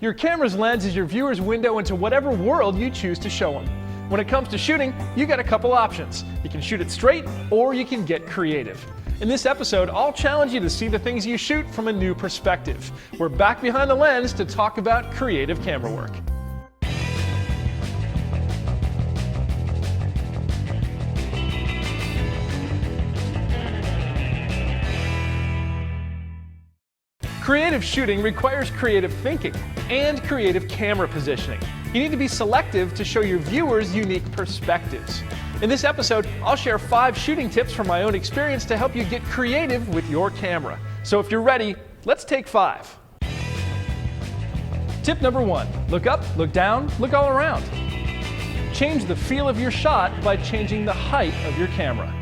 Your camera's lens is your viewer's window into whatever world you choose to show them. When it comes to shooting, you got a couple options. You can shoot it straight, or you can get creative. In this episode, I'll challenge you to see the things you shoot from a new perspective. We're back behind the lens to talk about creative camera work. Creative shooting requires creative thinking and creative camera positioning. You need to be selective to show your viewers unique perspectives. In this episode, I'll share 5 shooting tips from my own experience to help you get creative with your camera. So if you're ready, let's take 5. Tip number 1, look up, look down, look all around. Change the feel of your shot by changing the height of your camera.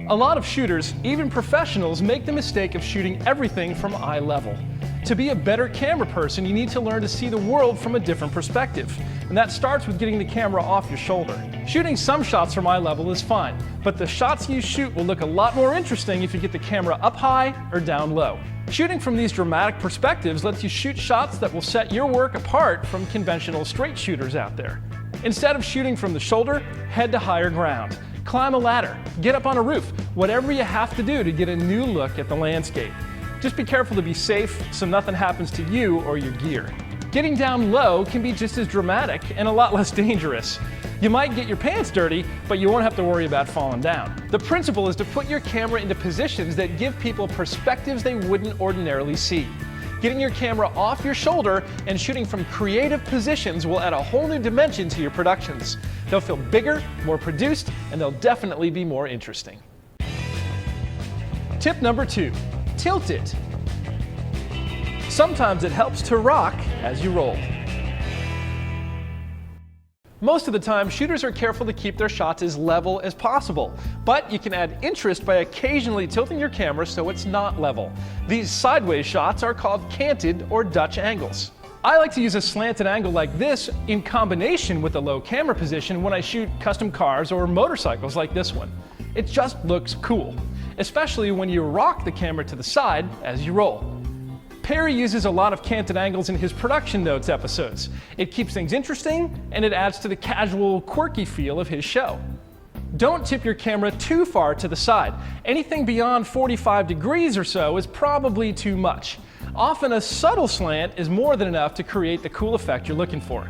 A lot of shooters, even professionals, make the mistake of shooting everything from eye level. To be a better camera person, you need to learn to see the world from a different perspective. And that starts with getting the camera off your shoulder. Shooting some shots from eye level is fine, but the shots you shoot will look a lot more interesting if you get the camera up high or down low. Shooting from these dramatic perspectives lets you shoot shots that will set your work apart from conventional straight shooters out there. Instead of shooting from the shoulder, head to higher ground. Climb a ladder, get up on a roof, whatever you have to do to get a new look at the landscape. Just be careful to be safe so nothing happens to you or your gear. Getting down low can be just as dramatic and a lot less dangerous. You might get your pants dirty, but you won't have to worry about falling down. The principle is to put your camera into positions that give people perspectives they wouldn't ordinarily see. Getting your camera off your shoulder and shooting from creative positions will add a whole new dimension to your productions. They'll feel bigger, more produced, and they'll definitely be more interesting. Tip number 2, tilt it. Sometimes it helps to rock as you roll. Most of the time, shooters are careful to keep their shots as level as possible, but you can add interest by occasionally tilting your camera so it's not level. These sideways shots are called canted or Dutch angles. I like to use a slanted angle like this in combination with a low camera position when I shoot custom cars or motorcycles like this one. It just looks cool, especially when you rock the camera to the side as you roll. Perry uses a lot of canted angles in his production notes episodes. It keeps things interesting and it adds to the casual, quirky feel of his show. Don't tip your camera too far to the side. Anything beyond 45 degrees or so is probably too much. Often a subtle slant is more than enough to create the cool effect you're looking for.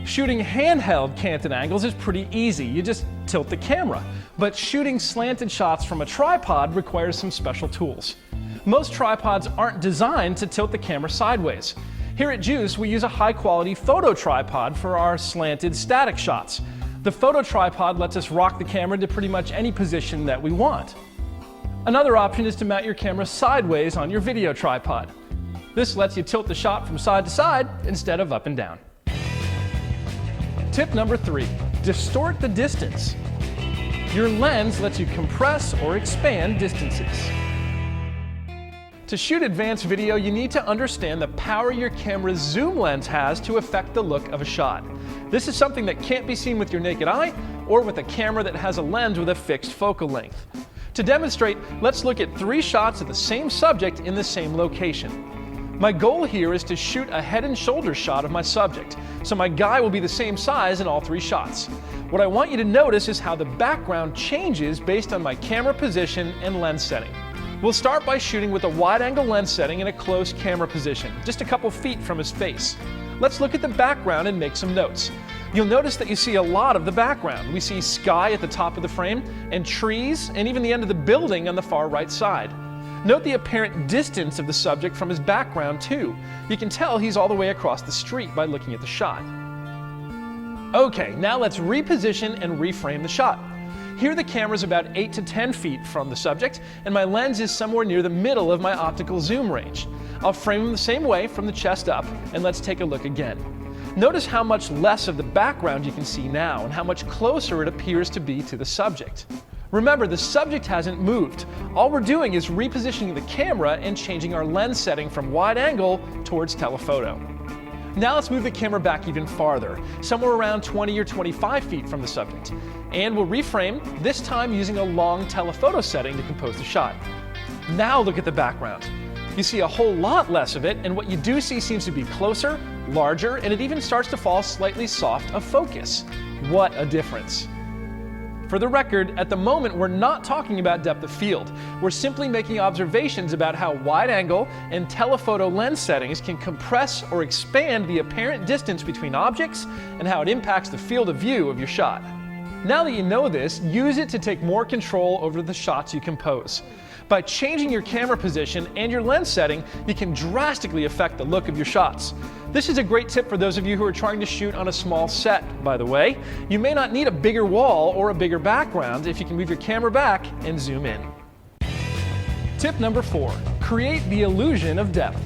Shooting handheld canted angles is pretty easy. You just tilt the camera. But shooting slanted shots from a tripod requires some special tools. Most tripods aren't designed to tilt the camera sideways. Here at Juice, we use a high-quality photo tripod for our slanted static shots. The photo tripod lets us rock the camera to pretty much any position that we want. Another option is to mount your camera sideways on your video tripod. This lets you tilt the shot from side to side instead of up and down. Tip number 3, distort the distance. Your lens lets you compress or expand distances. To shoot advanced video, you need to understand the power your camera's zoom lens has to affect the look of a shot. This is something that can't be seen with your naked eye or with a camera that has a lens with a fixed focal length. To demonstrate, let's look at 3 shots of the same subject in the same location. My goal here is to shoot a head and shoulders shot of my subject, so my guy will be the same size in all 3 shots. What I want you to notice is how the background changes based on my camera position and lens setting. We'll start by shooting with a wide-angle lens setting in a close camera position, just a couple feet from his face. Let's look at the background and make some notes. You'll notice that you see a lot of the background. We see sky at the top of the frame, and trees, and even the end of the building on the far right side. Note the apparent distance of the subject from his background too. You can tell he's all the way across the street by looking at the shot. Okay, now let's reposition and reframe the shot. Here the camera's about 8 to 10 feet from the subject, and my lens is somewhere near the middle of my optical zoom range. I'll frame him the same way from the chest up, and let's take a look again. Notice how much less of the background you can see now, and how much closer it appears to be to the subject. Remember, the subject hasn't moved. All we're doing is repositioning the camera and changing our lens setting from wide angle towards telephoto. Now let's move the camera back even farther, somewhere around 20 or 25 feet from the subject. And we'll reframe, this time using a long telephoto setting to compose the shot. Now look at the background. You see a whole lot less of it, and what you do see seems to be closer, larger, and it even starts to fall slightly soft of focus. What a difference. For the record, at the moment we're not talking about depth of field. We're simply making observations about how wide angle and telephoto lens settings can compress or expand the apparent distance between objects and how it impacts the field of view of your shot. Now that you know this, use it to take more control over the shots you compose. By changing your camera position and your lens setting, you can drastically affect the look of your shots. This is a great tip for those of you who are trying to shoot on a small set, by the way. You may not need a bigger wall or a bigger background if you can move your camera back and zoom in. Tip number 4, create the illusion of depth.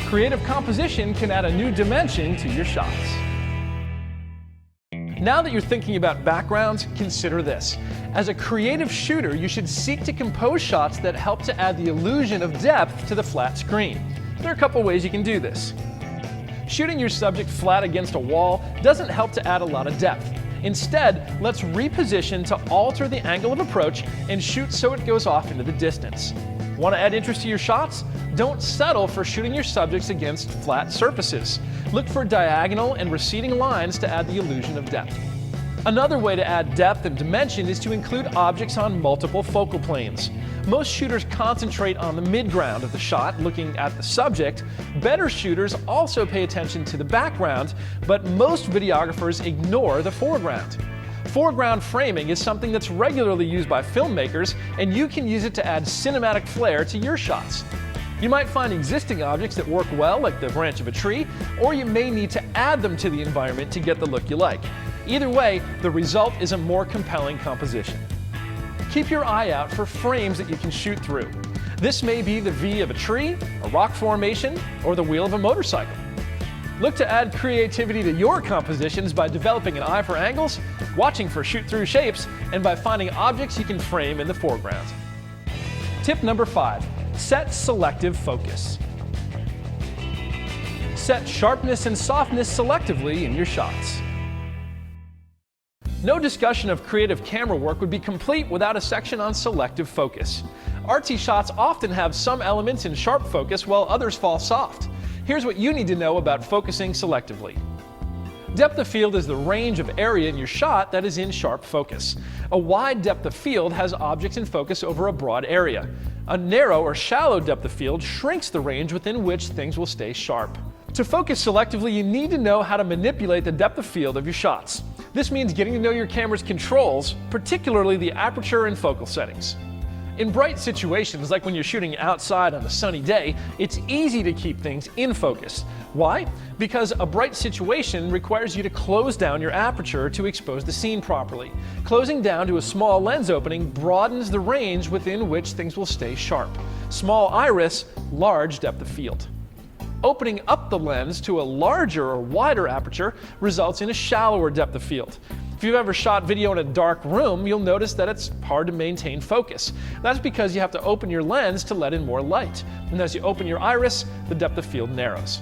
Creative composition can add a new dimension to your shots. Now that you're thinking about backgrounds, consider this. As a creative shooter, you should seek to compose shots that help to add the illusion of depth to the flat screen. There are a couple ways you can do this. Shooting your subject flat against a wall doesn't help to add a lot of depth. Instead, let's reposition to alter the angle of approach and shoot so it goes off into the distance. Want to add interest to your shots? Don't settle for shooting your subjects against flat surfaces. Look for diagonal and receding lines to add the illusion of depth. Another way to add depth and dimension is to include objects on multiple focal planes. Most shooters concentrate on the midground of the shot, looking at the subject. Better shooters also pay attention to the background, but most videographers ignore the foreground. Foreground framing is something that's regularly used by filmmakers, and you can use it to add cinematic flair to your shots. You might find existing objects that work well, like the branch of a tree, or you may need to add them to the environment to get the look you like. Either way, the result is a more compelling composition. Keep your eye out for frames that you can shoot through. This may be the V of a tree, a rock formation, or the wheel of a motorcycle. Look to add creativity to your compositions by developing an eye for angles, watching for shoot-through shapes, and by finding objects you can frame in the foreground. Tip number 5, set selective focus. Set sharpness and softness selectively in your shots. No discussion of creative camera work would be complete without a section on selective focus. Artsy shots often have some elements in sharp focus while others fall soft. Here's what you need to know about focusing selectively. Depth of field is the range of area in your shot that is in sharp focus. A wide depth of field has objects in focus over a broad area. A narrow or shallow depth of field shrinks the range within which things will stay sharp. To focus selectively, you need to know how to manipulate the depth of field of your shots. This means getting to know your camera's controls, particularly the aperture and focal settings. In bright situations, like when you're shooting outside on a sunny day, it's easy to keep things in focus. Why? Because a bright situation requires you to close down your aperture to expose the scene properly. Closing down to a small lens opening broadens the range within which things will stay sharp. Small iris, large depth of field. Opening up the lens to a larger or wider aperture results in a shallower depth of field. If you've ever shot video in a dark room, you'll notice that it's hard to maintain focus. That's because you have to open your lens to let in more light. And as you open your iris, the depth of field narrows.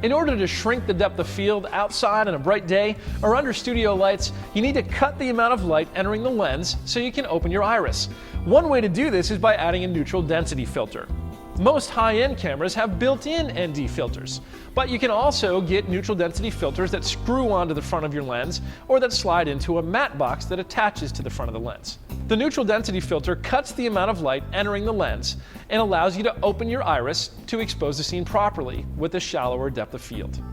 In order to shrink the depth of field outside on a bright day or under studio lights, you need to cut the amount of light entering the lens so you can open your iris. One way to do this is by adding a neutral density filter. Most high-end cameras have built-in ND filters, but you can also get neutral density filters that screw onto the front of your lens or that slide into a matte box that attaches to the front of the lens. The neutral density filter cuts the amount of light entering the lens and allows you to open your iris to expose the scene properly with a shallower depth of field.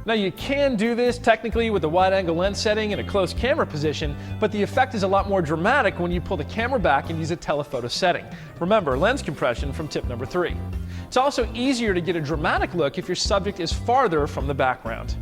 Now you can do this technically with a wide-angle lens setting and a close camera position, but the effect is a lot more dramatic when you pull the camera back and use a telephoto setting. Remember, lens compression from tip number 3. It's also easier to get a dramatic look if your subject is farther from the background.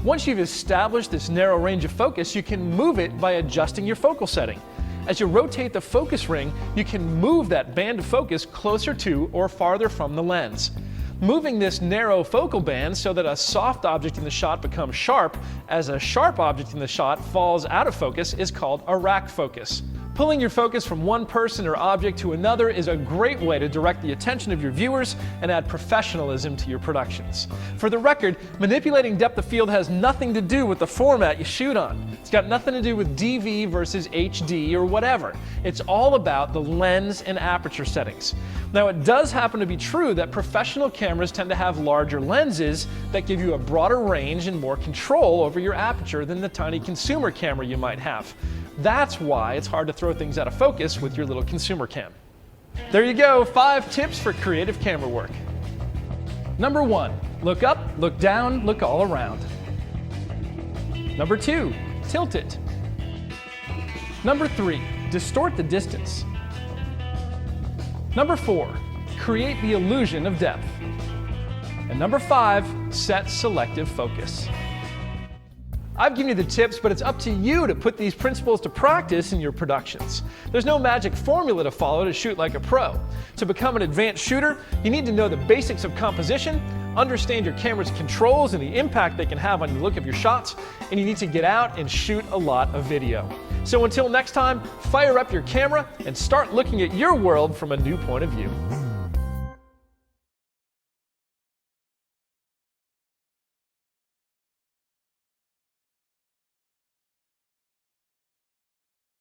Once you've established this narrow range of focus, you can move it by adjusting your focal setting. As you rotate the focus ring, you can move that band of focus closer to or farther from the lens. Moving this narrow focal band so that a soft object in the shot becomes sharp as a sharp object in the shot falls out of focus is called a rack focus. Pulling your focus from one person or object to another is a great way to direct the attention of your viewers and add professionalism to your productions. For the record, manipulating depth of field has nothing to do with the format you shoot on. It's got nothing to do with DV versus HD or whatever. It's all about the lens and aperture settings. Now, it does happen to be true that professional cameras tend to have larger lenses that give you a broader range and more control over your aperture than the tiny consumer camera you might have. That's why it's hard to throw things out of focus with your little consumer cam. There you go, 5 tips for creative camera work. Number 1, look up, look down, look all around. Number 2, tilt it. Number 3, distort the distance. Number 4, create the illusion of depth. And number 5, set selective focus. I've given you the tips, but it's up to you to put these principles to practice in your productions. There's no magic formula to follow to shoot like a pro. To become an advanced shooter, you need to know the basics of composition, understand your camera's controls and the impact they can have on the look of your shots, and you need to get out and shoot a lot of video. So until next time, fire up your camera and start looking at your world from a new point of view.